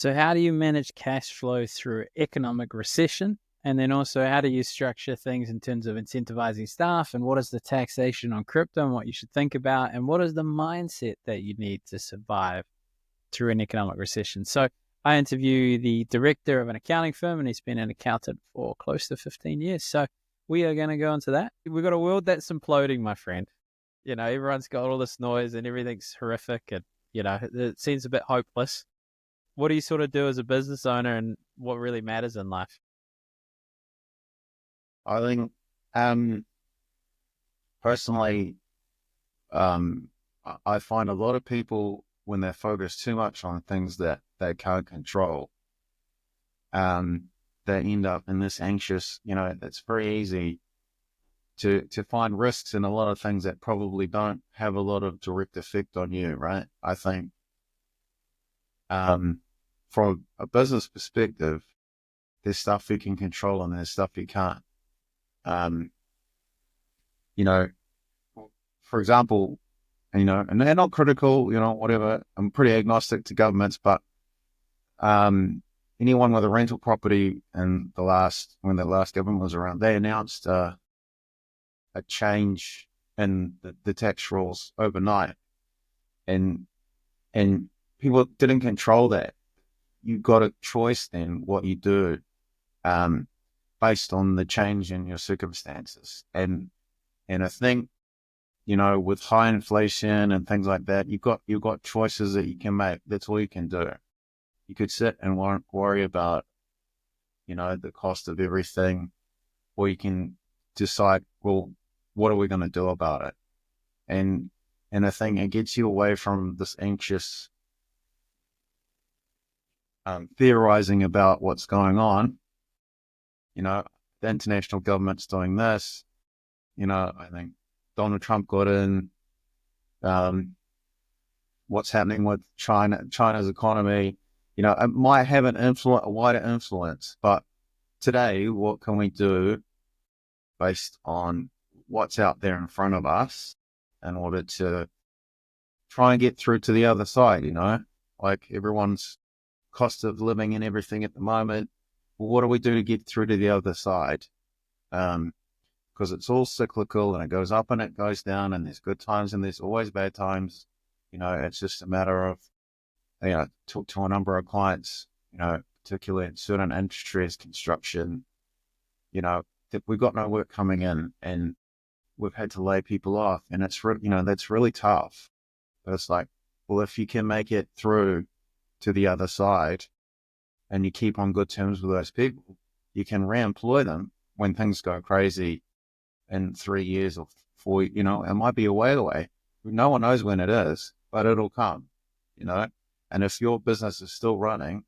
So how do you manage cash flow through economic recession? And then also, how do you structure things in terms of incentivizing staff? And what is the taxation on crypto and what you should think about? And what is the mindset that you need to survive through an economic recession? So I interview the director of an accounting firm, and he's been an accountant for close to 15 years. So we are going to go into that. We've got a world that's imploding, my friend. Everyone's got all this noise and everything's horrific, and, it seems a bit hopeless. What do you sort of do as a business owner, and what really matters in life? I think, personally, I find a lot of people, when they're focused too much on things that they can't control, they end up in this anxious, it's very easy to find risks in a lot of things that probably don't have a lot of direct effect on you, right? I think, from a business perspective, there's stuff you can control and there's stuff you can't. Um, you know, for example, and they're not critical, whatever. I'm pretty agnostic to governments, but anyone with a rental property when the last government was around, they announced a change in the tax rules overnight, and and people didn't control that. You got a choice then what you do, based on the change in your circumstances, and I think, with high inflation and things like that, you've got choices that you can make. That's all you can do. You could sit and worry about, the cost of everything, or you can decide, well, what are we going to do about it? And I think it gets you away from this anxious, theorizing about what's going on. The international government's doing this. I think Donald Trump got in. What's happening with China's economy, it might have a wider influence, but today, what can we do based on what's out there in front of us in order to try and get through to the other side, like everyone's cost of living and everything at the moment. Well, what do we do to get through to the other side? Because it's all cyclical and it goes up and it goes down, and there's good times and there's always bad times. It's just a matter of, talk to a number of clients, particularly in certain industries, construction, that we've got no work coming in and we've had to lay people off. And that's really tough. But it's like, well, if you can make it through to the other side and you keep on good terms with those people, you can reemploy them when things go crazy in 3 years or 4, it might be a way away. No one knows when it is, but it'll come, and if your business is still running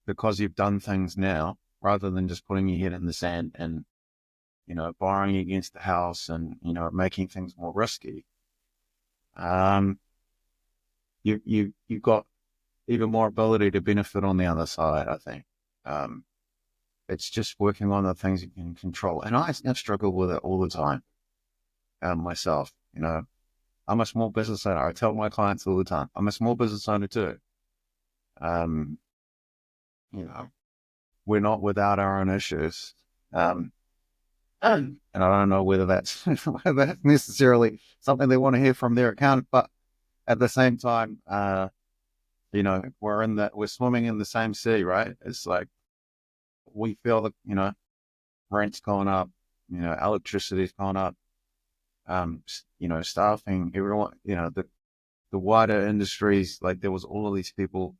because you've done things now, rather than just putting your head in the sand and, borrowing against the house and, making things more risky, you've got even more ability to benefit on the other side, I think. It's just working on the things you can control. And I struggle with it all the time, myself. I'm a small business owner. I tell my clients all the time, I'm a small business owner too. Um, we're not without our own issues. And I don't know whether that's, whether that's necessarily something they want to hear from their accountant, but at the same time, we're swimming in the same sea, right? It's like, we feel that, rent's gone up, electricity's gone up, staffing, everyone, the wider industries, like there was all of these people,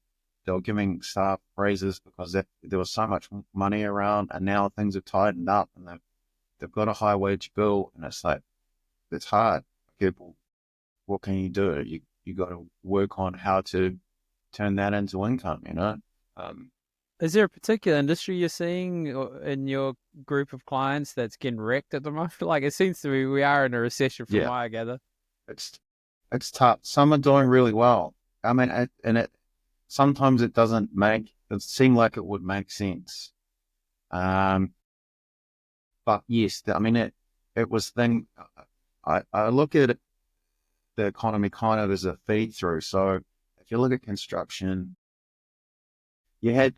they were giving staff raises because there was so much money around, and now things have tightened up and they've got a high wage bill, and it's like, it's hard. People, what can you do? You got to work on how to turn that into income, Um, Is there a particular industry you're seeing in your group of clients that's getting wrecked at the moment? Like, it seems to me we are in a recession from yeah, what I gather. it's it's tough. Some are doing really well. I mean, sometimes it seem like it would make sense. Um, but yes, it was thing. I look at the economy kind of as a feed through. So if you look at construction, you had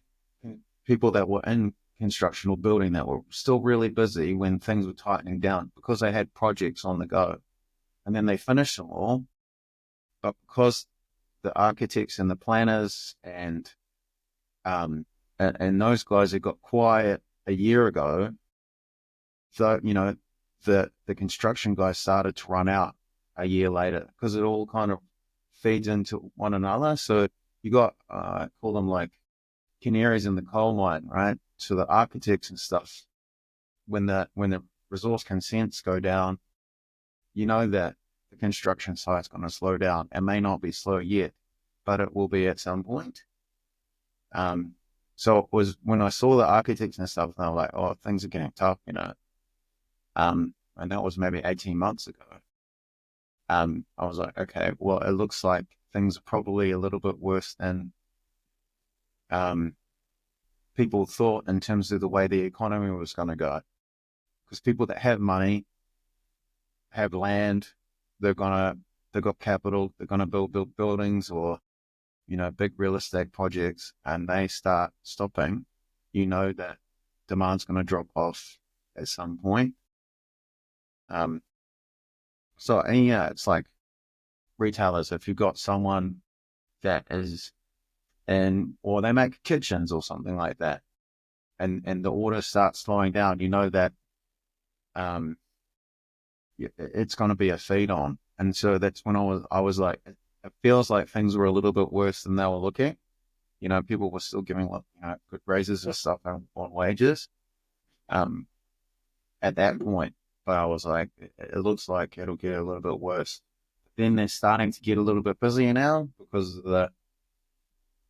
people that were in construction or building that were still really busy when things were tightening down because they had projects on the go. And then they finished them all. But because the architects and the planners and those guys that got quiet a year ago, so, the construction guys started to run out a year later because it all kind of feeds into one another. So you got, call them like canaries in the coal mine, right? So the architects and stuff, when the resource consents go down, you know that the construction site's going to slow down. It may not be slow yet, but it will be at some point. So it was when I saw the architects and stuff, and I was like, oh, things are getting tough, and that was maybe 18 months ago. I was like, okay, well, it looks like things are probably a little bit worse than people thought in terms of the way the economy was going to go. Because people that have money, have land, they've got capital, they're going to build buildings or, big real estate projects, and they start stopping, that demand's going to drop off at some point. So, and yeah, it's like retailers, if you've got someone that is or they make kitchens or something like that, and the order starts slowing down, that it's going to be a feed on. And so that's when I was like, it feels like things were a little bit worse than they were looking. People were still giving good raises and stuff on wages at that point. But I was like, it looks like it'll get a little bit worse. Then they're starting to get a little bit busier now because of the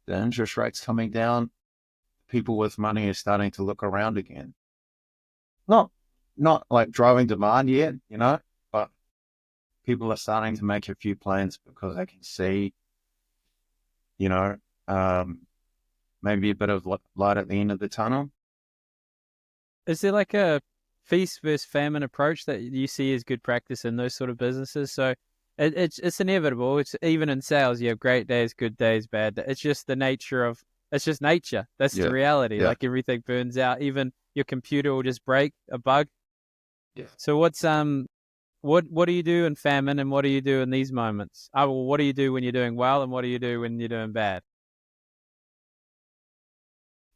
interest rates coming down. People with money are starting to look around again. Not like driving demand yet, but people are starting to make a few plans because they can see, maybe a bit of light at the end of the tunnel. Is there like a feast versus famine approach that you see as good practice in those sort of businesses? So it's inevitable. It's even in sales, you have great days, good days, bad days. It's just the nature of, it's just nature. That's the reality. Yeah. Like everything burns out. Even your computer will just break a bug. Yeah. So what do you do in famine and what do you do in these moments? Well, what do you do when you're doing well and what do you do when you're doing bad?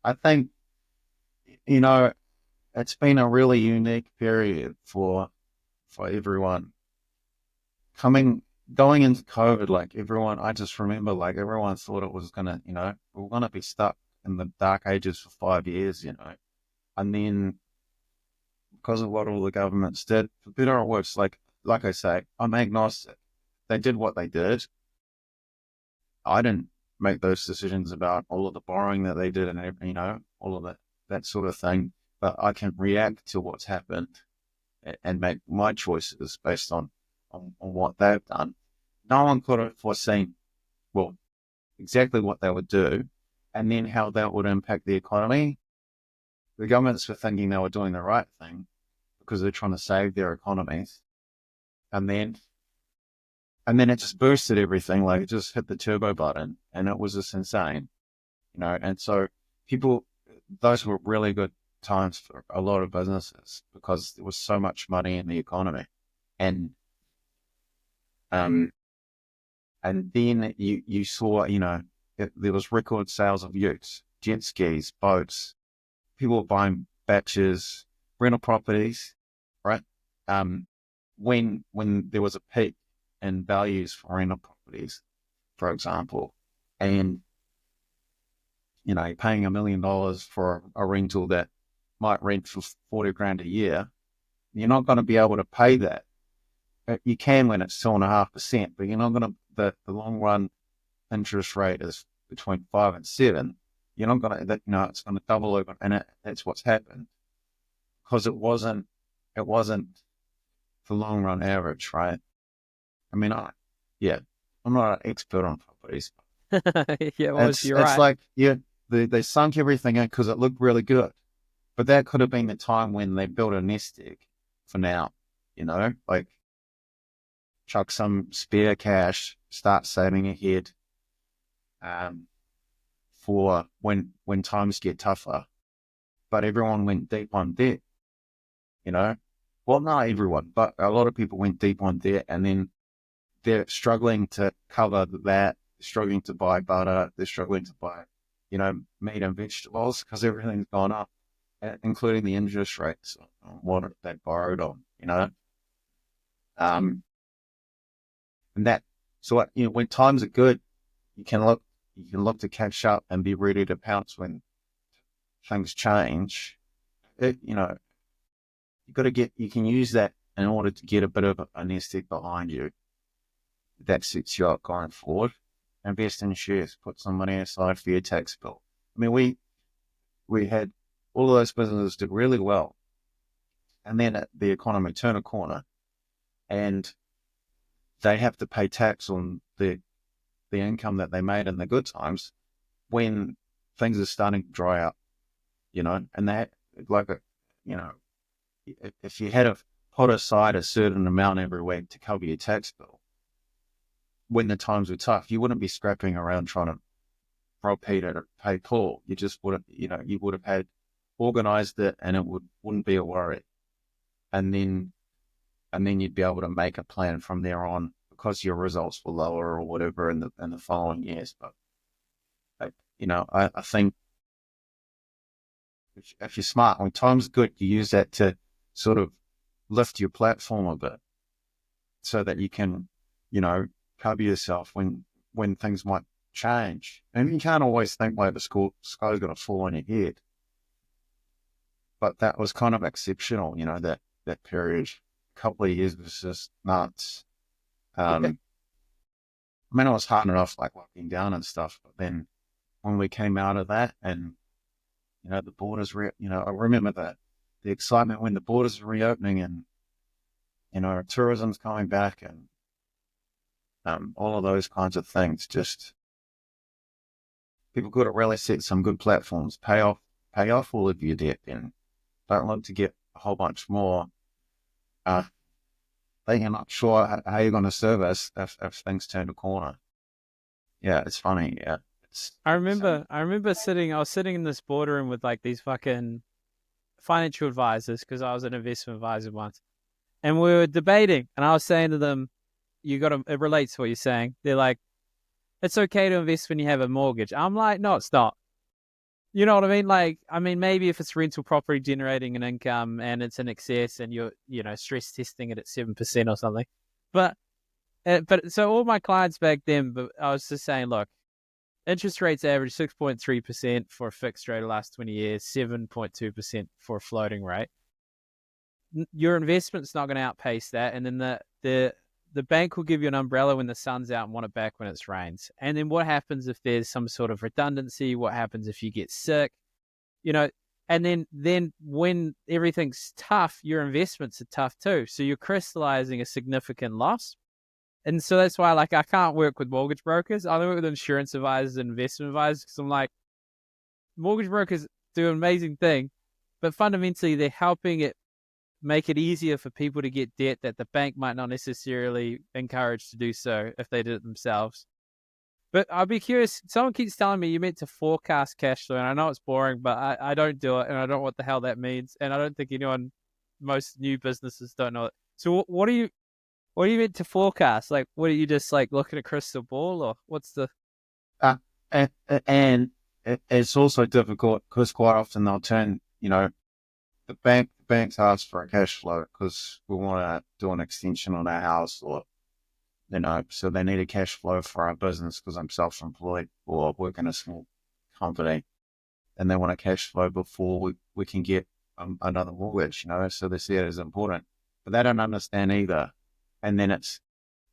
I think, it's been a really unique period for everyone. Going into COVID, like I just remember like everyone thought it was gonna, we're gonna be stuck in the dark ages for 5 years, and then because of what all the governments did, for better or worse, like I say, I'm agnostic. They did what they did. I didn't make those decisions about all of the borrowing that they did and, all of that sort of thing. But I can react to what's happened and make my choices based on what they've done. No one could have foreseen, well, exactly what they would do and then how that would impact the economy. The governments were thinking they were doing the right thing because they're trying to save their economies. And then it just boosted everything. Like it just hit the turbo button and it was just insane, and so those were really good times for a lot of businesses because there was so much money in the economy. And then you saw, there was record sales of yachts, jet skis, boats. People were buying batches, rental properties, right? When there was a peak in values for rental properties, for example, and you're paying $1 million for a rental that might rent for 40 grand a year, you're not going to be able to pay that. You can when it's 2.5%, but you're not going to. The long run interest rate is between 5 and 7. You're not going to. It's going to double over, and that's what's happened because it wasn't the long run average, right? I mean, I'm not an expert on properties. Yeah, well, It's right. like they sunk everything in because it looked really good, but that could have been the time when they built a nest egg. For now, like chuck some spare cash, start saving ahead, for when times get tougher, but everyone went deep on debt, Well, not everyone, but a lot of people went deep on debt, and then they're struggling to cover that, struggling to buy butter, they're struggling to buy, meat and vegetables because everything's gone up, including the interest rates on what they borrowed on, and that, so, when times are good, you can look to catch up and be ready to pounce when things change. You can use that in order to get a bit of a nest egg behind you that sets you up going forward. Invest in shares, put some money aside for your tax bill. I mean, we had all of those businesses did really well, and then the economy turned a corner, and they have to pay tax on the income that they made in the good times when things are starting to dry up, and that, if you had to put aside a certain amount every week to cover your tax bill, when the times were tough, you wouldn't be scrapping around trying to rob Peter to pay Paul. You just would have, you would have had organized it, and it wouldn't be a worry. And then you'd be able to make a plan from there on because your results were lower or whatever in the following years. But I think if you're smart, when times are good, you use that to sort of lift your platform a bit so that you can, cover yourself when things might change. And you can't always think like the sky's going to fall on your head. But that was kind of exceptional, that period. A couple of years was just nuts. I mean, it was hard enough, like locking down and stuff. But then when we came out of that, and the borders, I remember the excitement when the borders were reopening, and tourism's coming back, and all of those kinds of things. Just people could have really set some good platforms, pay off all of your debt, and don't look to get a whole bunch more. You're not sure how you're going to service if things turn a corner. Yeah, it's funny. Yeah, I remember I was sitting in this boardroom with like these fucking financial advisors, because I was an investment advisor once, and we were debating, and I was saying to them, it relates to what you're saying. They're like, it's okay to invest when you have a mortgage. I'm like, no, it's not. You know what I mean? Like, maybe if it's rental property generating an income and it's in excess and you're, stress testing it at 7% or something. But so all my clients back then, but I was just saying, look, interest rates average 6.3% for a fixed rate the last 20 years, 7.2% for a floating rate. Your investment's not going to outpace that. And then the bank will give you an umbrella when the sun's out and want it back when it rains. And then what happens if there's some sort of redundancy? What happens if you get sick? And then when everything's tough, your investments are tough too. So you're crystallizing a significant loss. And so that's why, like, I can't work with mortgage brokers. I work with insurance advisors and investment advisors, because I'm like, mortgage brokers do an amazing thing, but fundamentally they're helping it make it easier for people to get debt that the bank might not necessarily encourage to do so if they did it themselves. But I'd be curious, someone keeps telling me you're meant to forecast cash flow, and I know it's boring, but I don't do it, and I don't know what the hell that means, and I don't think most new businesses don't know it. So what are you meant to forecast? Like, what are you just like looking at a crystal ball, or what's the... And it's also difficult because quite often they'll turn, the banks ask for a cash flow because we want to do an extension on our house, or, so they need a cash flow for our business because I'm self-employed or work in a small company, and they want a cash flow before we can get another mortgage, so they see it as important, but they don't understand either. And then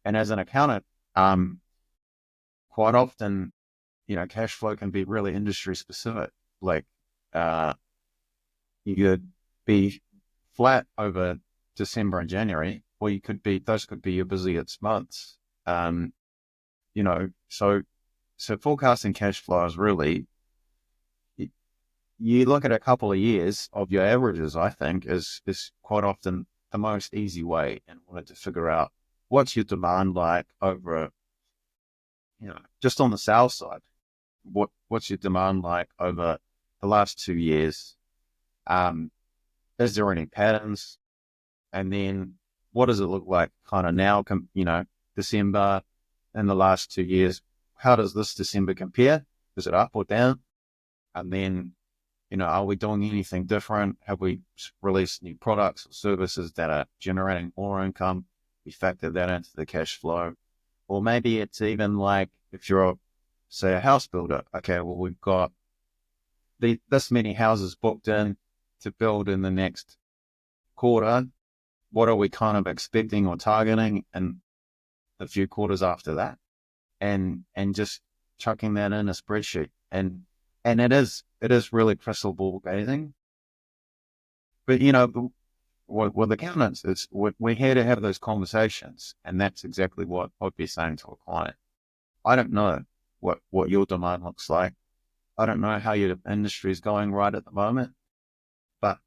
and as an accountant, quite often, cash flow can be really industry specific. Like, you could be flat over December and January, or those could be your busiest months. So forecasting cash flow is really, you look at a couple of years of your averages, I think is quite often the most easy way in order to figure out what's your demand like over, just on the sales side. what's your demand like over the last 2 years? Is there any patterns? And then what does it look like kind of now, December in the last 2 years? How does this December compare? Is it up or down? And then, are we doing anything different? Have we released new products or services that are generating more income? We factor that into the cash flow. Or maybe it's even like if you're, say, a house builder. Okay, well, we've got this many houses booked in to build in the next quarter. What are we kind of expecting or targeting in a few quarters after that? And just chucking that in a spreadsheet. And it is really crystal ball gazing. But, with accountants, we're here to have those conversations. And that's exactly what I'd be saying to a client. I don't know what your demand looks like. I don't know how your industry is going right at the moment. But,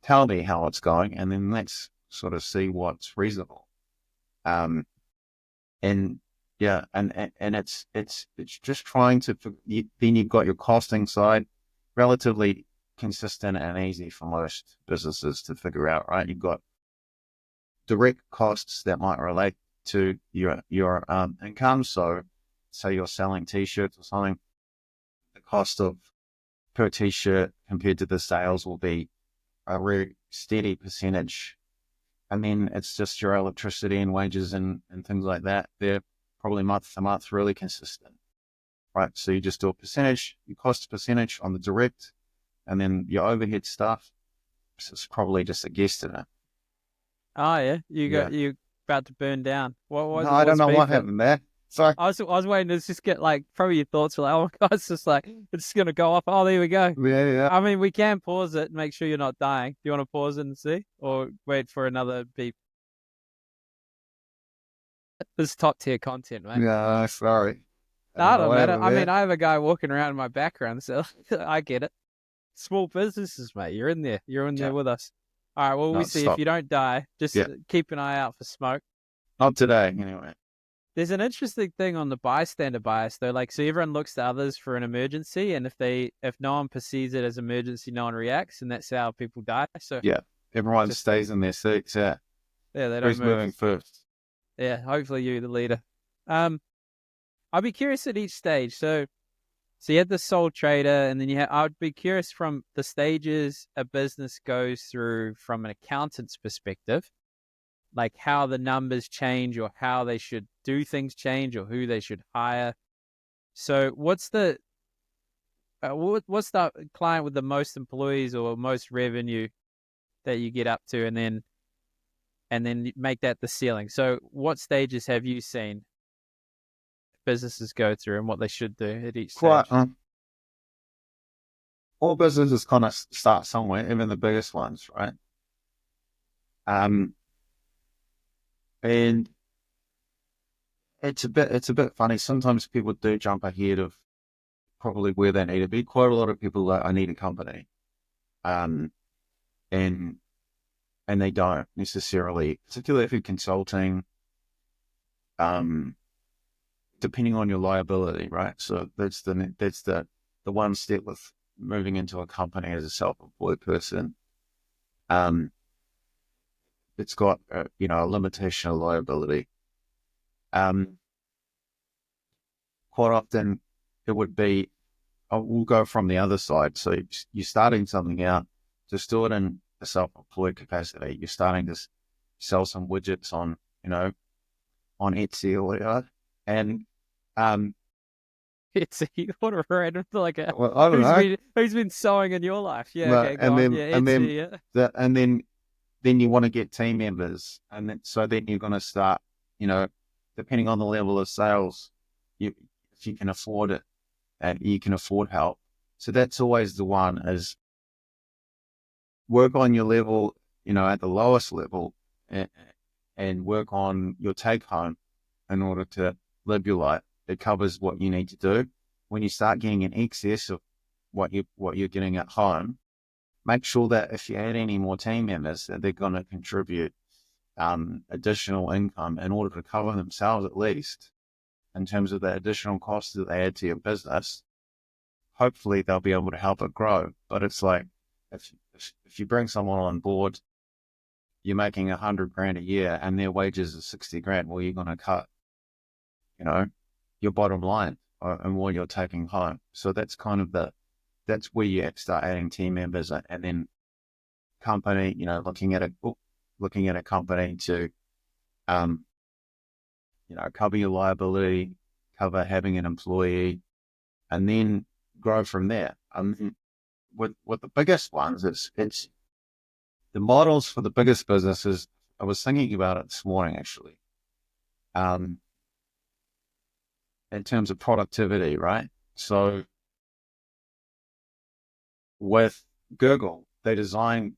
tell me how it's going, and then let's sort of see what's reasonable. And it's just trying to, then you've got your costing side, relatively consistent and easy for most businesses to figure out, right? You've got direct costs that might relate to your income. So say you're selling t-shirts or something, the cost of per t-shirt compared to the sales will be a very steady percentage. And then it's just your electricity and wages and things like that. They're probably month to month really consistent, right? So you just do a percentage, your cost percentage on the direct, and then your overhead stuff. So it's probably just a guesstimate. Oh yeah, you about to burn down. No, I don't know what happened there. Sorry. I was waiting to just get like probably your thoughts were like, oh my god, it's just like it's gonna go off. Oh, there we go. Yeah. I mean, we can pause it and make sure you're not dying. Do you want to pause it and see, or wait for another beep? This is top tier content, mate. Yeah, sorry. No, it don't matter. I mean, I have a guy walking around in my background, so I get it. Small businesses, mate. You're in there. You're in there with us. All right. Well, we see. If you don't die, just keep an eye out for smoke. Not today, anyway. There's an interesting thing on the bystander bias, though. Like, so everyone looks to others for an emergency, and if no one perceives it as emergency, no one reacts, and that's how people die. So everyone stays in their seats. Yeah, they don't Who's move. moving first? Yeah, hopefully you, the leader. I'd be curious at each stage. So you had the sole trader, and then I'd be curious from the stages a business goes through from an accountant's perspective, like how the numbers change or how they should do things change or who they should hire. So what's the client with the most employees or most revenue that you get up to, and then make that the ceiling? So what stages have you seen businesses go through and what they should do at each stage? All businesses kind of start somewhere, even the biggest ones, right? And it's a bit funny. Sometimes people do jump ahead of probably where they need to be. Quite a lot of people I need a company, and they don't necessarily, particularly if you're consulting, depending on your liability, right? So that's the one step with moving into a company as a self-employed person. It's got a limitation of liability. Quite often it would be, we'll go from the other side. So you're starting something out, just do it in a self-employed capacity. You're starting to sell some widgets on Etsy or whatever. And Etsy, what a random, like I don't know. Who's been sewing in your life? Yeah, okay, go on. Yeah, Etsy, then you want to get team members, and then you're going to start, depending on the level of sales, if you can afford it, and you can afford help. So that's always the one, is work on your level, at the lowest level, and work on your take home in order to live your life. It covers what you need to do. When you start getting in excess of what you're getting at home, make sure that if you add any more team members, that they're going to contribute additional income in order to cover themselves at least in terms of the additional costs that they add to your business, hopefully they'll be able to help it grow. But it's like, if you bring someone on board, you're making $100,000 a year and their wages are 60 grand, well, you're going to cut, your bottom line and what you're taking home. So that's kind of that's where you have to start adding team members, and then company, looking at a company to, cover your liability, cover having an employee, and then grow from there. With the biggest ones, it's the models for the biggest businesses. I was thinking about it this morning, actually. In terms of productivity, right? So with Google, they design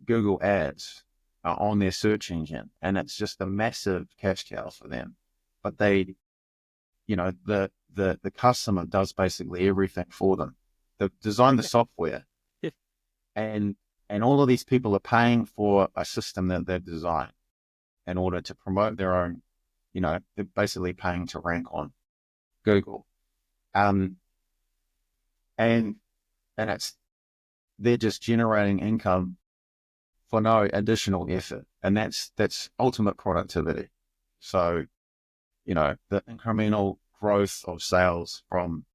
Google ads on their search engine, and it's just a massive cash cow for them. But they, the customer does basically everything for them. They design the software, Yeah. and all of these people are paying for a system that they've designed in order to promote their own. They're basically paying to rank on Google, and they're just generating income for no additional effort, and that's ultimate productivity. So, the incremental growth of sales from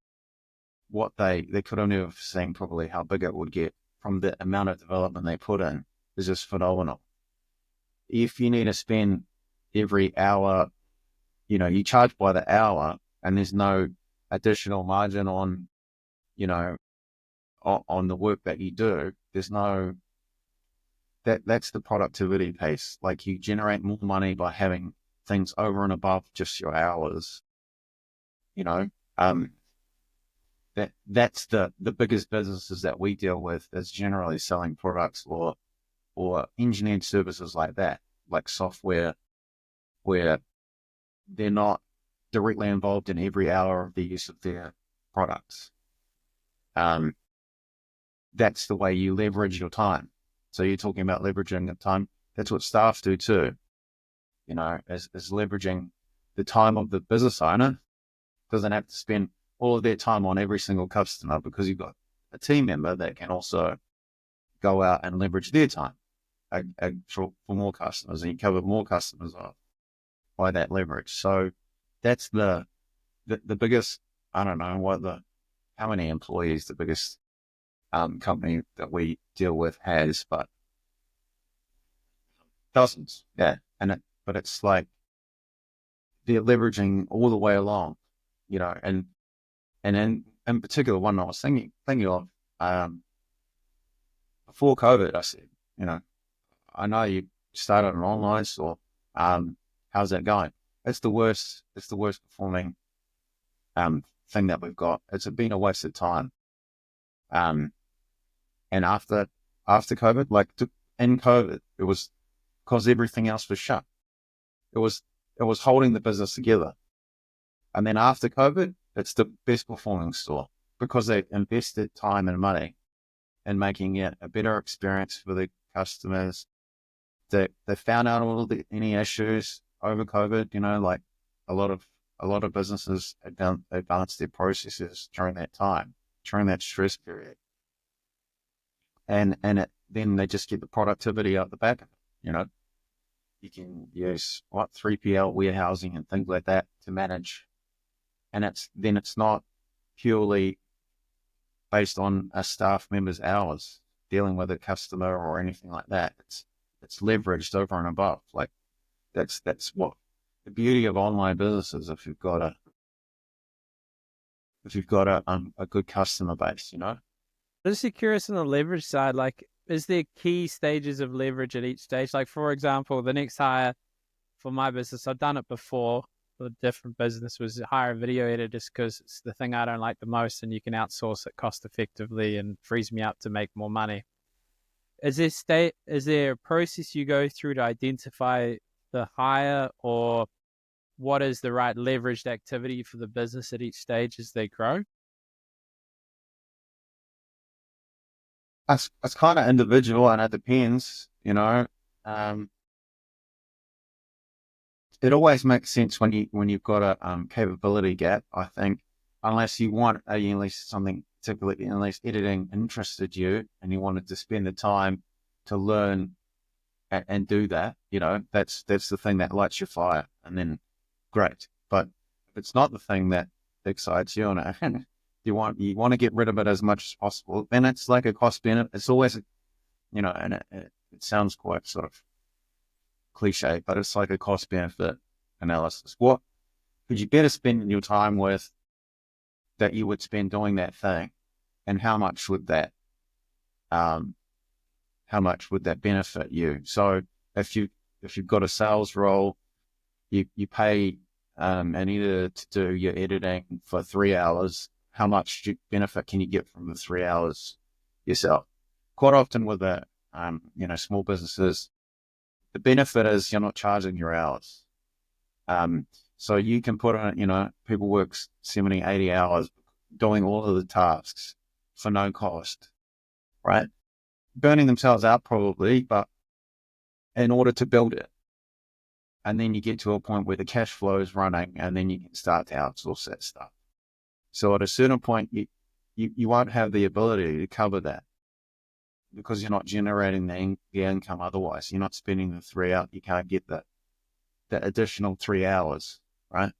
what they could have never seen, probably how big it would get from the amount of development they put in, is just phenomenal. If you need to spend every hour, you charge by the hour, and there's no additional margin on, on the work that you do. There's no, that's the productivity piece. Like, you generate more money by having things over and above just your hours. That's the biggest businesses that we deal with is generally selling products or engineered services like that, like software, where they're not directly involved in every hour of the use of their products. That's the way you leverage your time. So you're talking about leveraging the time. That's what staff do too. Is leveraging the time of the business owner. Doesn't have to spend all of their time on every single customer, because you've got a team member that can also go out and leverage their time for more customers, and you cover more customers off by that leverage. So that's the biggest. I don't know how many employees the biggest company that we deal with has, but dozens. Yeah, but it's like they're leveraging all the way along, and in particular, one I was thinking of, before COVID, I said, I know you started an online store. How's that going? It's the worst performing thing that we've got. It's been a waste of time. And after COVID, in COVID, it was because everything else was shut. It was holding the business together. And then after COVID, it's the best performing store because they invested time and money in making it a better experience for the customers. They found out any issues over COVID. Like a lot of businesses advanced their processes during that time, during that stress period, and then they just get the productivity out the back of it. You can use 3PL warehousing and things like that to manage, and it's not purely based on a staff member's hours dealing with a customer or anything like that. It's leveraged over and above. Like that's what the beauty of online businesses. If you've got a good customer base, Just curious on the leverage side, like, is there key stages of leverage at each stage? Like, for example, the next hire for my business, I've done it before for a different business, was hire a video editor just because it's the thing I don't like the most, and you can outsource it cost effectively and frees me up to make more money. Is there a process you go through to identify the hire, or what is the right leveraged activity for the business at each stage as they grow? It's kind of individual and it depends, it always makes sense when you've got a capability gap, I think, unless you want at least something particularly, unless editing interested you and you wanted to spend the time to learn and do that, that's the thing that lights your fire, and then great. But if it's not the thing that excites you and you want to get rid of it as much as possible, then it's like a cost benefit. It's always, and it sounds quite sort of cliche, but it's like a cost benefit analysis. What could you better spend your time with that you would spend doing that thing, and how much would that benefit you? So if you've got a sales role, you pay an editor to do your editing for 3 hours. How much benefit can you get from the 3 hours yourself? Quite often with small businesses, the benefit is you're not charging your hours. So you can put on, people work 70, 80 hours doing all of the tasks for no cost, right? Burning themselves out probably, but in order to build it. And then you get to a point where the cash flow is running, and then you can start to outsource that stuff. So at a certain point, you won't have the ability to cover that because you're not generating the income otherwise. You're not spending the 3 hours. You can't get that additional 3 hours, right,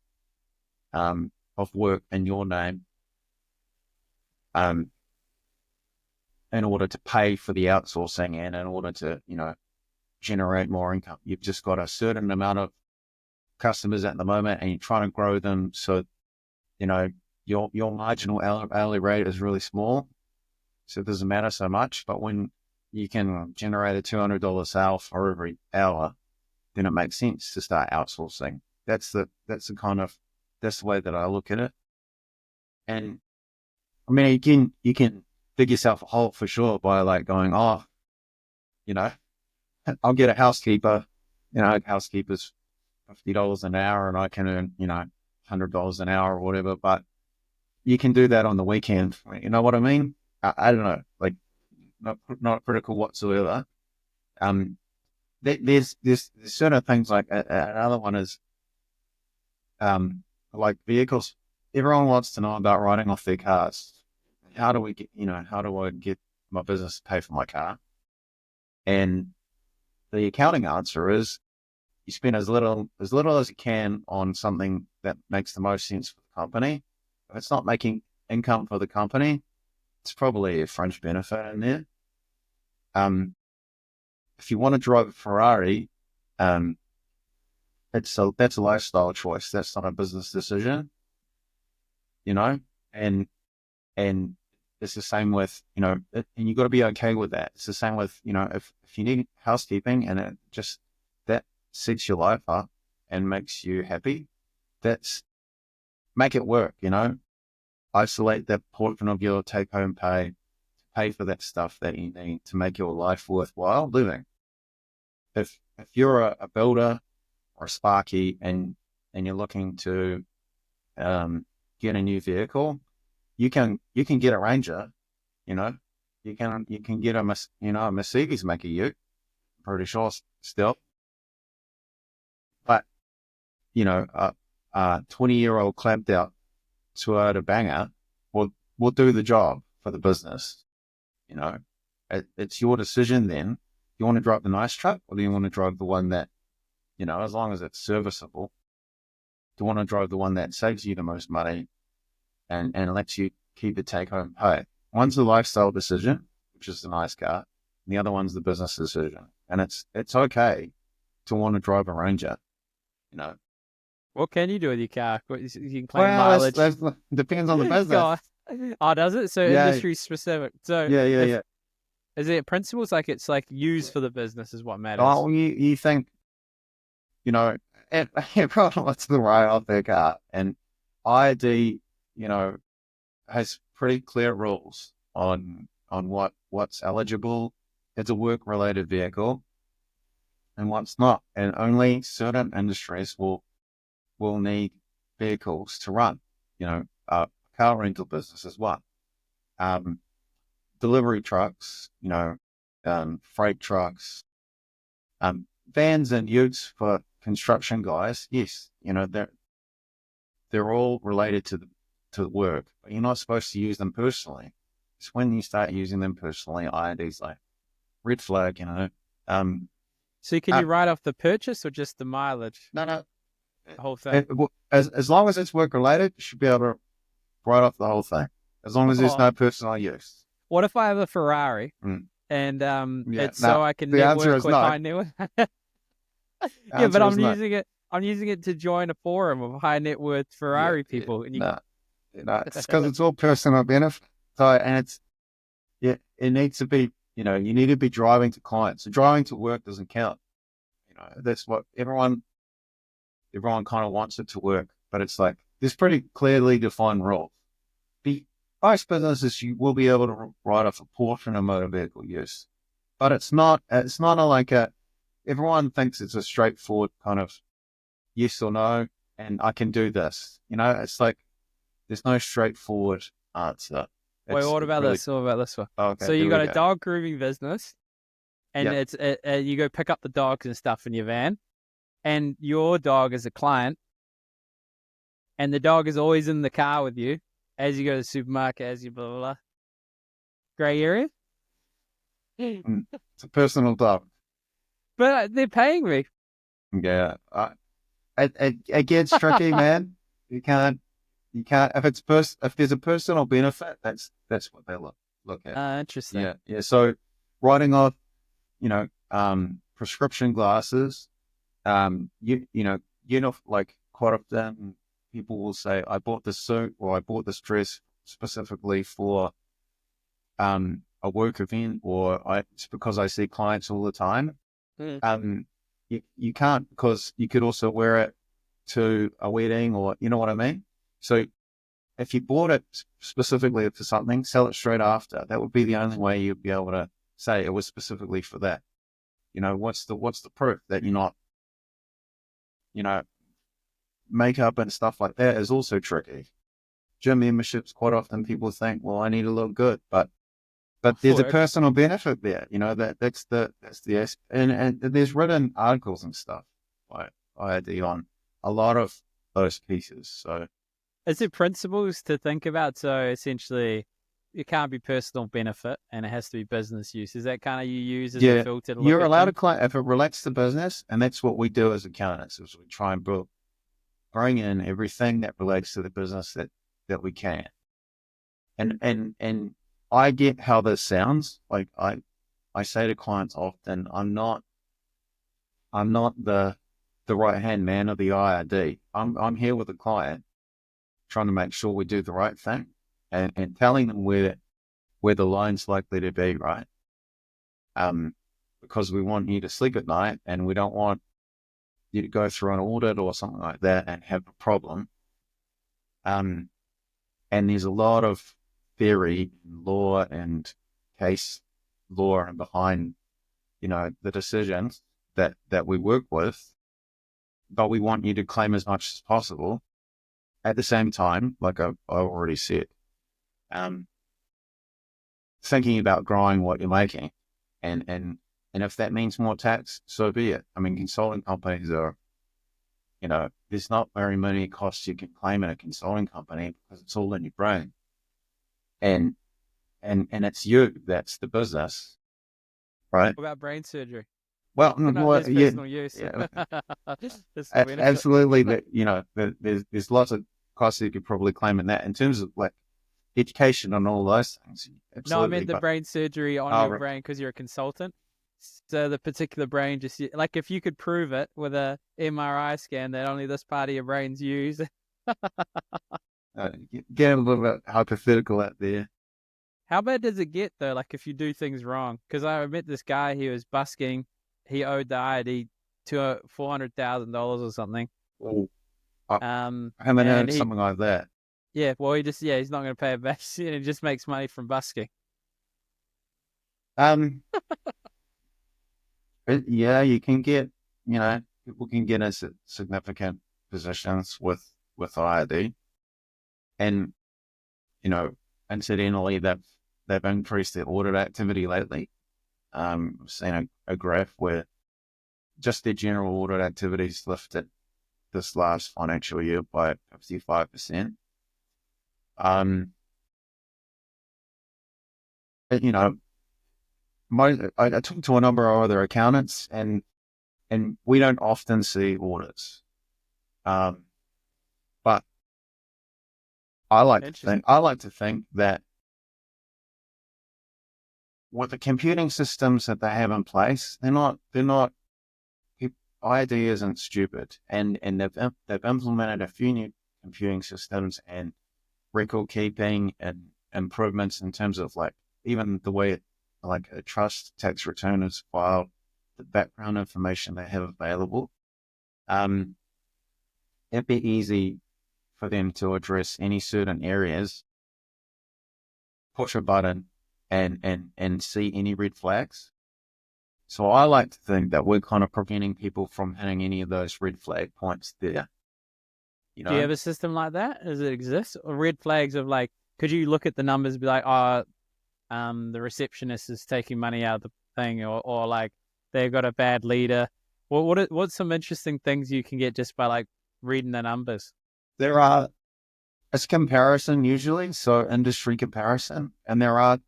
of work in your name in order to pay for the outsourcing and in order to, generate more income. You've just got a certain amount of customers at the moment and you're trying to grow them. So, your marginal hourly rate is really small. So it doesn't matter so much. But when you can generate a $200 sale for every hour, then it makes sense to start outsourcing. That's the way that I look at it. And I mean, you can dig yourself a hole for sure by like going, I'll get a housekeeper, housekeeper's $50 an hour and I can earn, $100 an hour or whatever, but you can do that on the weekend. You know what I mean? I don't know, like not critical whatsoever. There's certain things like another one is, like vehicles. Everyone wants to know about writing off their cars. How do I get my business to pay for my car? And the accounting answer is you spend as little as you can on something that makes the most sense for the company. If it's not making income for the company, it's probably a fringe benefit in there. If you want to drive a Ferrari, that's a lifestyle choice. That's not a business decision, and it's the same with, and you've got to be okay with that. It's the same with, if you need housekeeping and it just, that sets your life up and makes you happy, make it work, isolate that portion of your take home pay for that stuff that you need to make your life worthwhile living. If you're a builder or a sparky and you're looking to get a new vehicle, you can get a Ranger, you can get a Mercedes make a ute, pretty sure still. But, a 20-year-old clamped out Toyota banger will do the job for the business. It's your decision then. You want to drive the nice truck, or do you want to drive the one that, as long as it's serviceable, do you want to drive the one that saves you the most money and lets you keep the take home pay? One's the lifestyle decision, which is the nice car, and the other one's the business decision. And it's okay to want to drive a Ranger, What can you do with your car? You can claim mileage. That depends on the business. Oh, does it? So industry specific. So yeah. Is it principles like it's like used for the business is what matters? Oh, you think, everyone wants the right off their car, and ID, has pretty clear rules on what's eligible as a work-related vehicle and what's not, and only certain industries will need vehicles to run. Car rental business is one. Delivery trucks, freight trucks, vans and utes for construction guys, yes, they're all related to work, but you're not supposed to use them personally. It's when you start using them personally, ID's like red flag, So can you write off the purchase or just the mileage? No. The whole thing. As long as it's work related, you should be able to write off the whole thing. As long as there's no personal use. What if I have a Ferrari and I can the answer network is with no. high net worth? Yeah, but I'm using it. I'm using it to join a forum of high net worth Ferrari people. No, it's because it's all personal benefit. So, and it needs to be, you need to be driving to clients. So driving to work doesn't count. That's what everyone kind of wants it to work, but it's like there's pretty clearly defined rules. Most businesses, you will be able to write off a portion of motor vehicle use, but it's not everyone thinks it's a straightforward kind of yes or no, and I can do this. It's like there's no straightforward answer. Wait, what about this? What about this one? Okay, so you got a dog grooming business, and you go pick up the dogs and stuff in your van, and your dog is a client, and the dog is always in the car with you as you go to the supermarket, as you blah blah blah. Gray area. It's a personal dog, but they're paying me. Yeah, it gets tricky, man. You can't if there's a personal benefit, that's what they look at. Interesting. Yeah. So writing off, prescription glasses, like quite often people will say, I bought this suit or I bought this dress specifically for a work event, or it's because I see clients all the time. You can't, because you could also wear it to a wedding, or you know what I mean? So if you bought it specifically for something, sell it straight after. That would be the only way you'd be able to say it was specifically for that. What's the proof that you're not, makeup and stuff like that is also tricky. Gym memberships, quite often people think, well, I need to look good, but there's a personal benefit there. That's the and there's written articles and stuff like IAD on a lot of those pieces. So is it principles to think about? So essentially it can't be personal benefit and it has to be business use. Is that kind of you use as a filter to look you're allowed to claim if it relates to business, and that's what we do as accountants, is we try and bring in everything that relates to the business that we can. And I get how this sounds. Like I say to clients often, I'm not the right hand man of the IRD. I'm here with the client, trying to make sure we do the right thing, and telling them where the line's likely to be, right? Because we want you to sleep at night, and we don't want you to go through an audit or something like that and have a problem. And there's a lot of theory, law, and case law and behind, the decisions that we work with, but we want you to claim as much as possible. At the same time, like I already said, thinking about growing what you're making, and if that means more tax, so be it. I mean, consulting companies are, there's not very many costs you can claim in a consulting company because it's all in your brain, and it's you that's the business, right? What about brain surgery? Well, personal use. Yeah. Absolutely. But there's lots of costs you could probably claim in that, in terms of like education and all those things. Absolutely. No, I meant the brain surgery on your brain because you're a consultant. So the particular brain, just like if you could prove it with a MRI scan that only this part of your brain's used. Get a little bit hypothetical out there. How bad does it get though? Like if you do things wrong? Because I met this guy, he was busking. He owed the IRD to $400,000 or something. Oh, I haven't heard something like that. Yeah, well, he's not going to pay it back. He just makes money from busking. You can get, people can get into significant positions with IRD, and incidentally, they've increased their audit activity lately. I've seen a graph where just their general audit activities lifted this last financial year by 55%. You know, I talked to a number of other accountants, and we don't often see audits. But I like to think that with the computing systems that they have in place, IT isn't stupid, and they've implemented a few new computing systems and record keeping and improvements in terms of like even the way like a trust tax return is filed, the background information they have available. It'd be easy for them to address any certain areas, push a button, and see any red flags. So I like to think that we're kind of preventing people from hitting any of those red flag points there. You know? Do you have a system like that? Does it exist? Or red flags of like, could you look at the numbers and be like, the receptionist is taking money out of the thing, or like they've got a bad leader? What's some interesting things you can get just by like reading the numbers? It's comparison usually, so industry comparison, and there are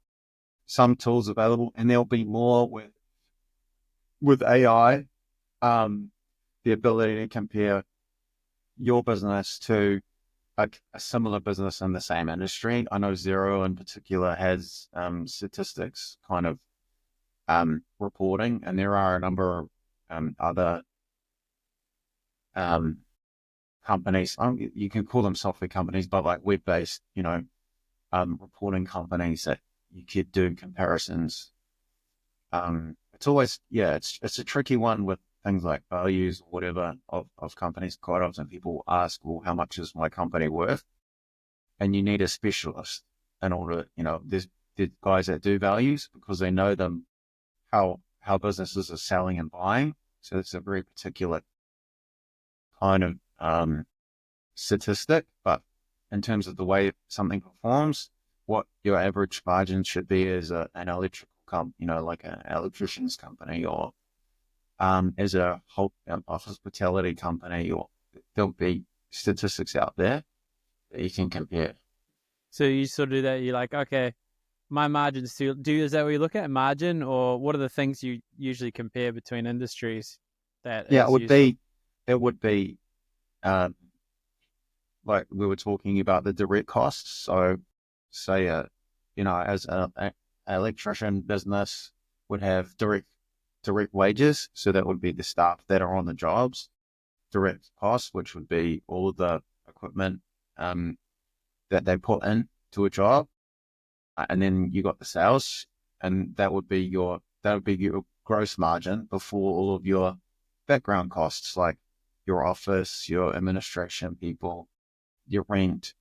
some tools available, and there'll be more with AI, the ability to compare your business to a similar business in the same industry. I know Xero in particular has statistics kind of reporting, and there are a number of other companies. You can call them software companies, but like web-based, reporting companies that you could do comparisons. It's always, it's a tricky one with things like values or whatever of companies. Quite often people ask, well, how much is my company worth? And you need a specialist in order, there's guys that do values because they know them, how businesses are selling and buying. So it's a very particular kind of statistic, but in terms of the way something performs, what your average margin should be as an electrical company, like an electrician's company, or as a hospitality company, or there'll be statistics out there that you can compare. So you sort of do that. You're like, okay, my margins is that what you look at, margin, or what are the things you usually compare between industries? It would be like we were talking about the direct costs. So say, as an electrician business would have direct wages. So that would be the staff that are on the jobs, direct costs, which would be all of the equipment that they put in to a job. And then you got the sales, and that would be your gross margin before all of your background costs, like your office, your administration people, your rent,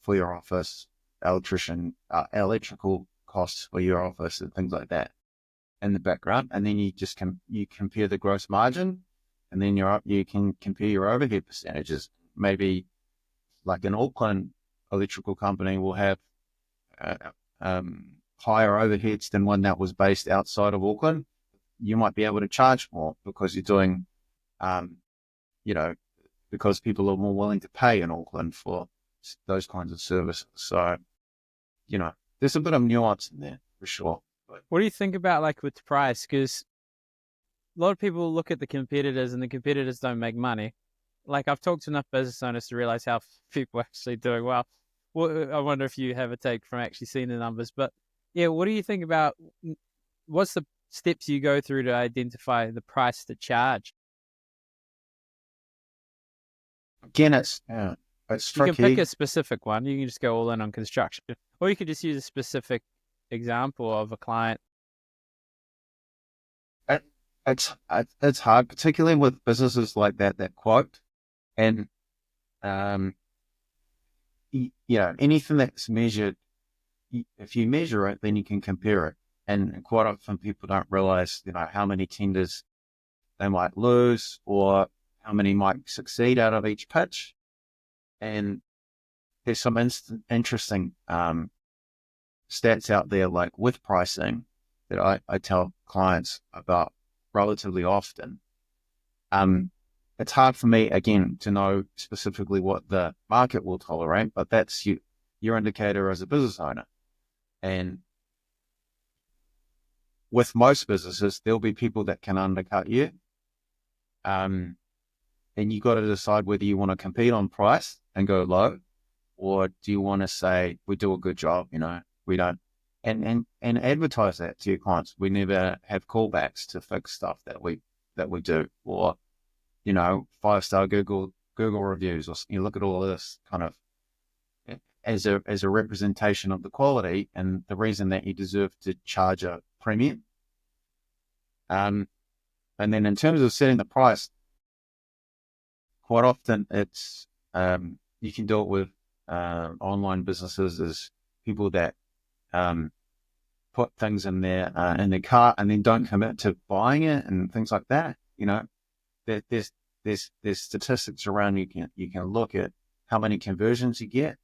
for your office, electrical costs for your office and things like that in the background. And then you just you compare the gross margin, and then you can compare your overhead percentages. Maybe like an Auckland electrical company will have higher overheads than one that was based outside of Auckland. You might be able to charge more because you're doing, because people are more willing to pay in Auckland for those kinds of services. So, there's a bit of nuance in there for sure. What do you think about like with price? Because a lot of people look at the competitors, and the competitors don't make money. Like I've talked to enough business owners to realize how people are actually doing well. I wonder if you have a take from actually seeing the numbers. But yeah, what do you think about what's the steps you go through to identify the price to charge? Again, it's tricky. You can pick a specific one. You can just go all in on construction, or you could just use a specific example of a client. It's hard, particularly with businesses like that quote, and anything that's measured. If you measure it, then you can compare it. And quite often people don't realize, how many tenders they might lose or how many might succeed out of each pitch. And there's some interesting stats out there, like with pricing, that I tell clients about relatively often. it's hard for me, again, to know specifically what the market will tolerate, but that's your indicator as a business owner. And with most businesses, there'll be people that can undercut you. And you got to decide whether you want to compete on price and go low, or do you want to say, we do a good job, we don't, and advertise that to your clients. We never have callbacks to fix stuff that we do, or 5-star Google reviews, or you look at all of this kind of as a representation of the quality and the reason that you deserve to charge a premium. And then in terms of setting the price, quite often it's you can do it with online businesses as people that put things in their cart and then don't commit to buying it and things like that. There's statistics around. You can look at how many conversions you get.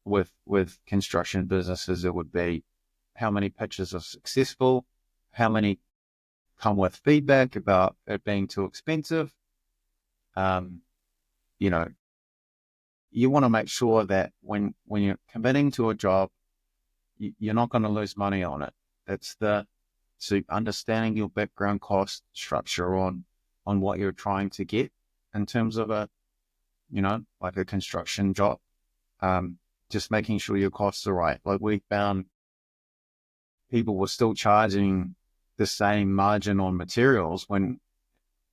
With construction businesses, it would be how many pitches are successful, how many come with feedback about it being too expensive. You want to make sure that when you're committing to a job, you're not going to lose money on it. So understanding your background cost structure on what you're trying to get in terms of like a construction job. Just making sure your costs are right. Like, we found people were still charging the same margin on materials when,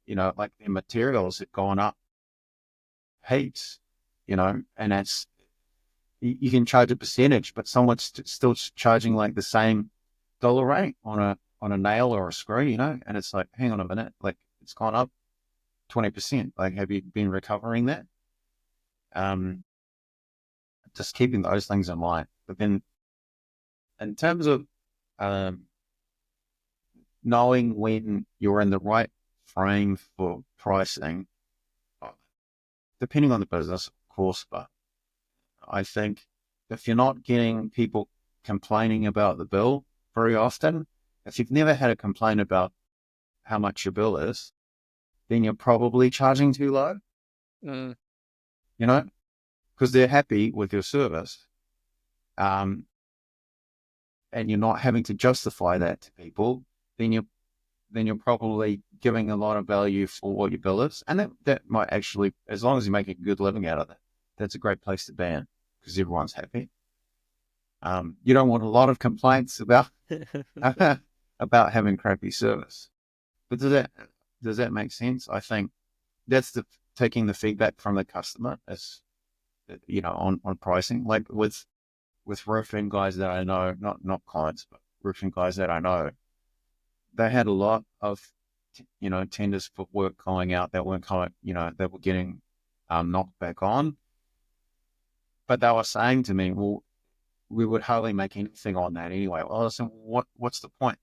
like, their materials had gone up heaps, and that's, you can charge a percentage, but someone's still charging like the same dollar rate on a nail or a screw, and it's like, hang on a minute, like, it's gone up 20%. Like, have you been recovering that? Just keeping those things in mind. But then in terms of knowing when you're in the right frame for pricing, depending on the business, of course, but I think if you're not getting people complaining about the bill very often, if you've never had a complaint about how much your bill is, then you're probably charging too low. Because they're happy with your service, and you're not having to justify that to people, then you're probably giving a lot of value for what your bill is, and that might actually, as long as you're making a good living out of it, that's a great place to be in, because everyone's happy. You don't want a lot of complaints about about having crappy service. But does that make sense? I think that's taking the feedback from the customer as on pricing. Like with roofing guys that I know, not clients, but roofing guys that I know, they had a lot of tenders for work going out that weren't that were getting knocked back on. But they were saying to me, well, we would hardly make anything on that anyway. Well, listen, what's the point?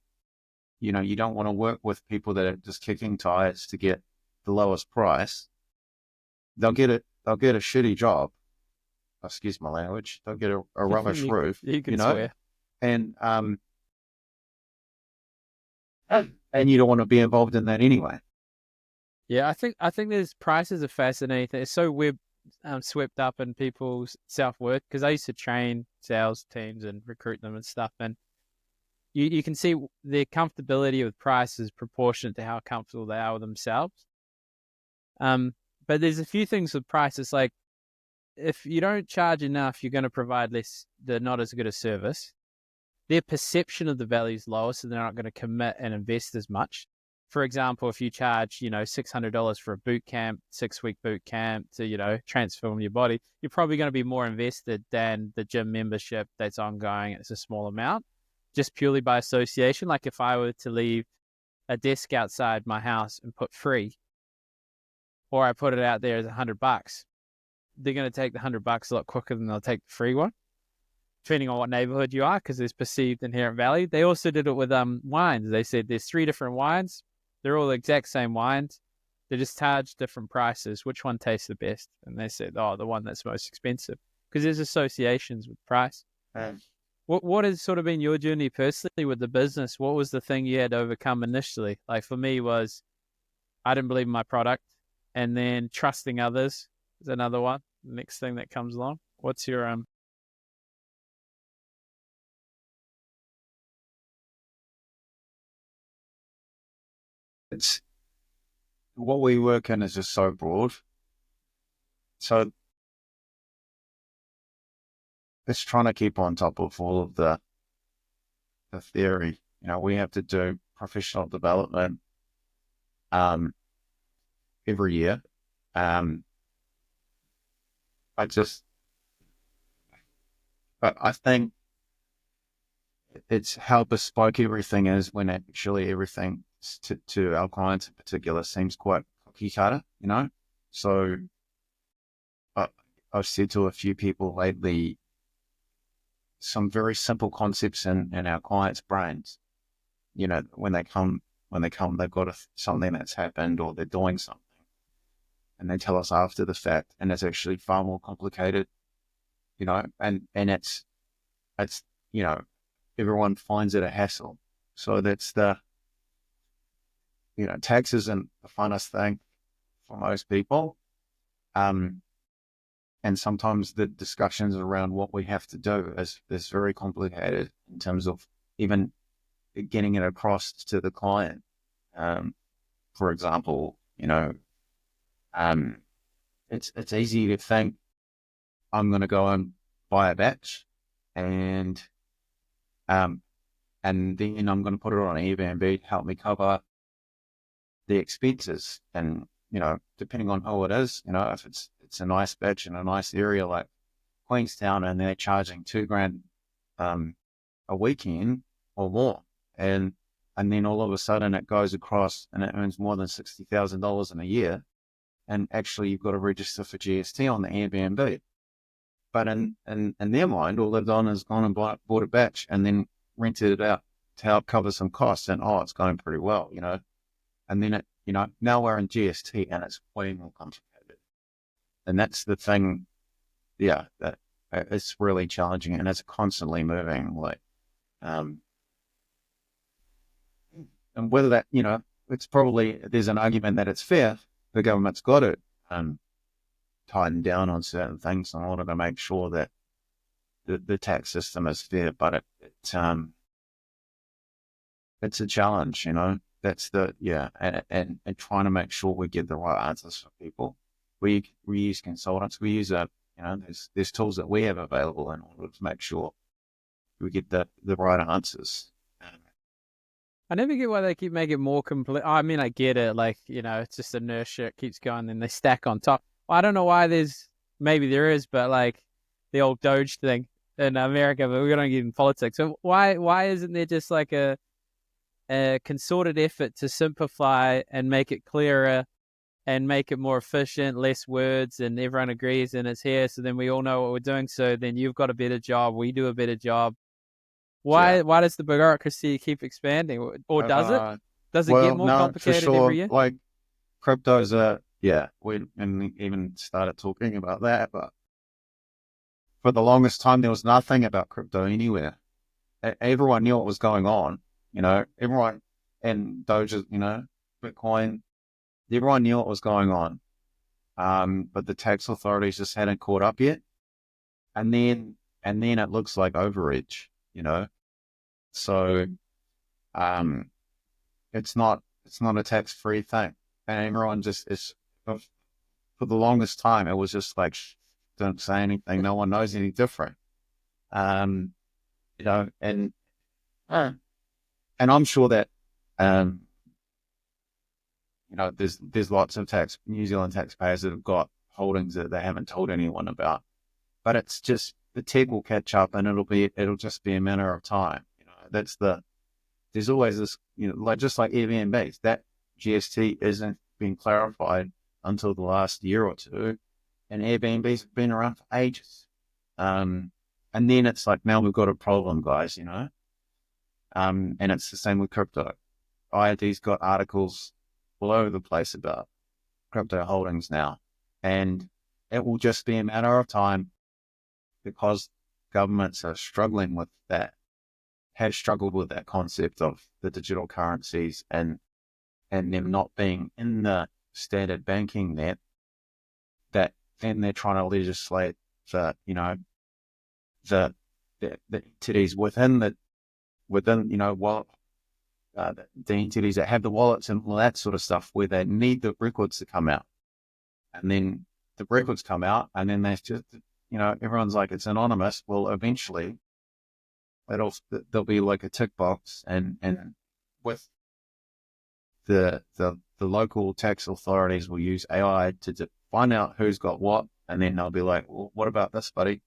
You don't want to work with people that are just kicking tires to get the lowest price. They'll get a shitty job. Excuse my language. They'll get a rubbish roof. You can swear. And you don't want to be involved in that anyway. Yeah, I think there's prices are fascinating. It's so swept up in people's self-worth, because I used to train sales teams and recruit them and stuff, and you can see their comfortability with price is proportionate to how comfortable they are with themselves. But there's a few things with price. It's like, if you don't charge enough, you're going to provide not as good a service. Their perception of the value is lower, so they're not going to commit and invest as much. For example, if you charge, $600 for a boot camp, 6-week boot camp to, transform your body, you're probably going to be more invested than the gym membership that's ongoing. It's a small amount, just purely by association. Like, if I were to leave a desk outside my house and put free, or I put it out there as $100, they're going to take the $100 a lot quicker than they'll take the free one, depending on what neighborhood you are, because there's perceived inherent value. They also did it with wines. They said there's 3 different wines. They're all the exact same wines. They just charge different prices. Which one tastes the best? And they said, the one that's most expensive, because there's associations with price. What has sort of been your journey personally with the business? What was the thing you had to overcome initially? Like, for me was I didn't believe in my product. And then trusting others is another one. Next thing that comes along. What's your It's what we work in is just so broad. So it's trying to keep on top of all of the theory. We have to do professional development every year. But I think it's how bespoke everything is when actually everything to our clients in particular seems quite cookie cutter, So I've said to a few people lately, some very simple concepts in our clients' brains. When they come, they've got something that's happened or they're doing something, and they tell us after the fact, and it's actually far more complicated, and it's everyone finds it a hassle. So that's tax isn't the funnest thing for most people. And sometimes the discussions around what we have to do is very complicated in terms of even getting it across to the client. For example, it's easy to think I'm going to go and buy a batch and then I'm going to put it on Airbnb to help me cover the expenses. And, depending on who it is, if it's a nice batch in a nice area like Queenstown and they're charging $2,000 a weekend or more. And then all of a sudden it goes across and it earns more than $60,000 in a year. And actually you've got to register for GST on the Airbnb. But in their mind, all they've done is gone and bought a batch and then rented it out to help cover some costs. And, it's going pretty well, And then now we're in GST and it's way more complicated. And that's the thing, that it's really challenging and it's constantly moving. And whether that, it's probably, there's an argument that it's fair. The government's got it tighten down on certain things in order to make sure that the tax system is fair, but it's a challenge, That's and trying to make sure we get the right answers for people. We use consultants. We use there's tools that we have available in order to make sure we get the right answers. I never get why they keep making it more complete. I mean, I get it. It's just inertia. It keeps going, then they stack on top. Well, I don't know why maybe there is, but the old Doge thing in America, but we don't get in politics. So why isn't there just a concerted effort to simplify and make it clearer and make it more efficient, less words, and everyone agrees and it's here. So then we all know what we're doing. So then you've got a better job. We do a better job. Why does the bureaucracy keep expanding? Or does it? Does it get more complicated every year? Like cryptos we even started talking about that, but for the longest time, there was nothing about crypto anywhere. Everyone knew what was going on, everyone, and Doge, Bitcoin, everyone knew what was going on. But the tax authorities just hadn't caught up yet. And then it looks like overreach, So, it's not a tax-free thing. And everyone just is, for the longest time, it was just don't say anything. No one knows any different. And I'm sure that, there's lots of New Zealand taxpayers that have got holdings that they haven't told anyone about, but it's just, the tech will catch up and it'll just be a matter of time. There's always this, just like Airbnb, that GST isn't being clarified until the last year or two, and Airbnb's been around for ages. And then it's now we've got a problem, guys, and it's the same with crypto. IRD's got articles all over the place about crypto holdings now, and it will just be a matter of time because governments are struggling with that, have struggled with that concept of the digital currencies and and them not being in the standard banking net, that then they're trying to legislate the, the entities within, wallet, the entities that have the wallets and all that sort of stuff, where they need the records to come out. And then the records come out, and then there's just, everyone's like, it's anonymous. Well, eventually there'll be like a tick box, and with the local tax authorities will use AI to find out who's got what, and then they'll be like, well, what about this, buddy?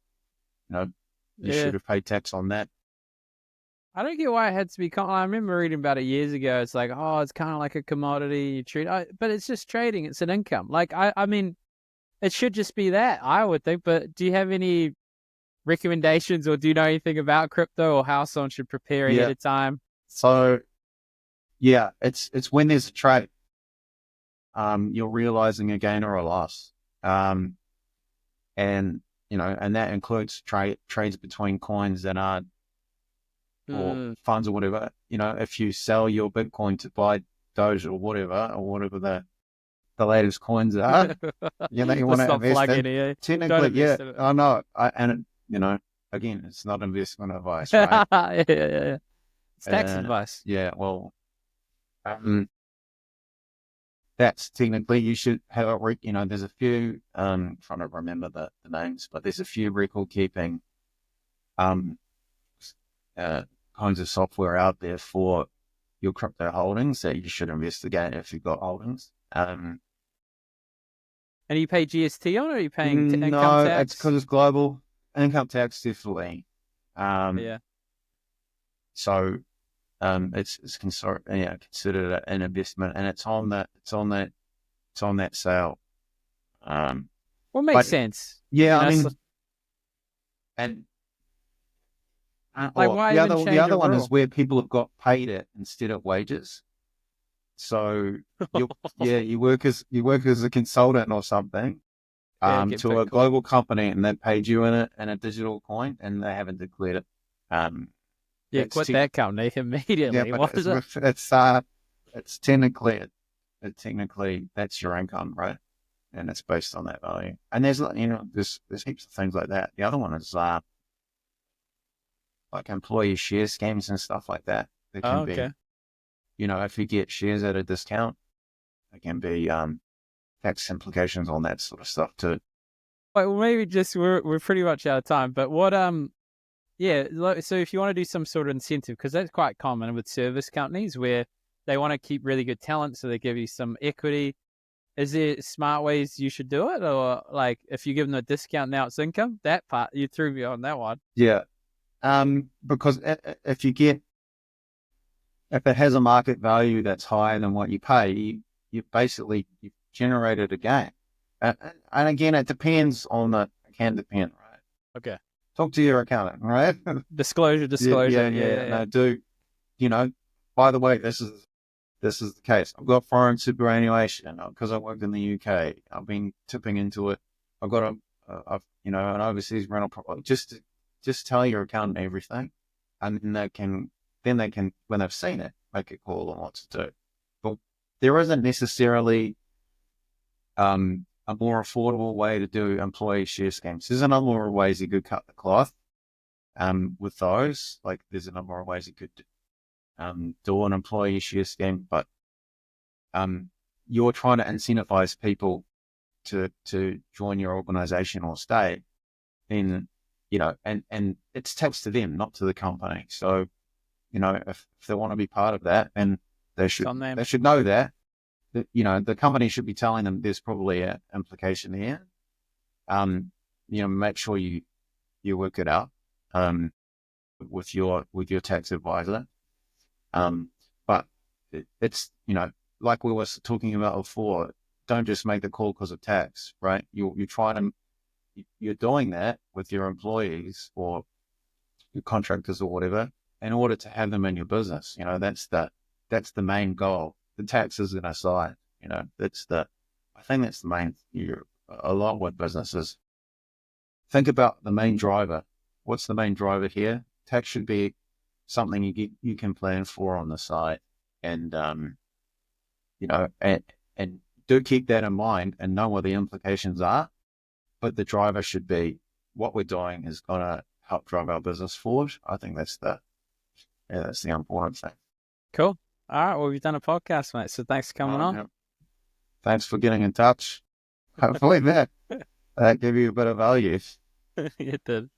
You should have paid tax on that. I don't get why it had to be. I remember reading about it years ago. It's like, oh, it's kind of like a commodity you treat, but it's just trading. It's an income. Like, I mean, it should just be that, I would think. But do you have any recommendations, or do you know anything about crypto, or how someone should prepare ahead of time? So, yeah, it's when there's a trade, you're realizing a gain or a loss, and and that includes trades between coins that aren't, or funds or whatever. If you sell your Bitcoin to buy Doge or whatever the latest coins are, you want to invest in. Technically, yeah, I know. Again, it's not investment advice, right? Yeah. It's tax advice. Yeah, well, that's technically, you should have a there's a few, I'm trying to remember the names, but there's a few record keeping kinds of software out there for your crypto holdings that you should investigate if you've got holdings. And you pay GST on it, or are you paying income tax? No, it's because it's global. Income tax, definitely. Yeah. So it's considered an investment, and it's on that sale. Well, makes sense. Yeah, I mean, and why the other one is where people have got paid it instead of wages. So you work as a consultant or something to a global company, and they paid you in a digital coin, and they haven't declared it. Quit that company immediately. Yeah, what is it? It's technically that's your income, right? And it's based on that value. And there's heaps of things like that. The other one is like employee share schemes and stuff like that. There can be, if you get shares at a discount, there can be tax implications on that sort of stuff too. Well, maybe we're pretty much out of time. But what so if you want to do some sort of incentive, because that's quite common with service companies where they want to keep really good talent, so they give you some equity. Is there smart ways you should do it, or like if you give them a discount now it's income? That part you threw me on that one. Yeah. Because if it has a market value that's higher than what you pay, you've generated a gain. And again, it can depend, right? Okay. Talk to your accountant, right? Disclosure. Yeah. No, by the way, this is the case. I've got foreign superannuation because I work in the UK. I've been tipping into it. I've got an overseas rental property. Just tell your accountant everything, and then they can, when they've seen it, make a call on what to do. But there isn't necessarily a more affordable way to do employee share schemes. There's a number of ways you could cut the cloth with those. Like there's a number of ways you could do an employee share scheme, but you're trying to incentivize people to join your organization or stay, then and it's tax to them, not to the company. So, if they want to be part of that, and they should know that, the company should be telling them there's probably an implication here. Make sure you work it out with your tax advisor. But it's, like we were talking about before, don't just make the call because of tax, right? You're doing that with your employees or your contractors or whatever in order to have them in your business. That's the main goal. The tax is an aside. I think that's the main. A lot with businesses. Think about the main driver. What's the main driver here? Tax should be something you can plan for on the side, and and do keep that in mind and know what the implications are. But the driver should be what we're doing is going to help drive our business forward. I think that's the important thing. Cool. All right. Well, we've done a podcast, mate. So thanks for coming on. Yeah. Thanks for getting in touch. Hopefully that gave you a bit of value. It did.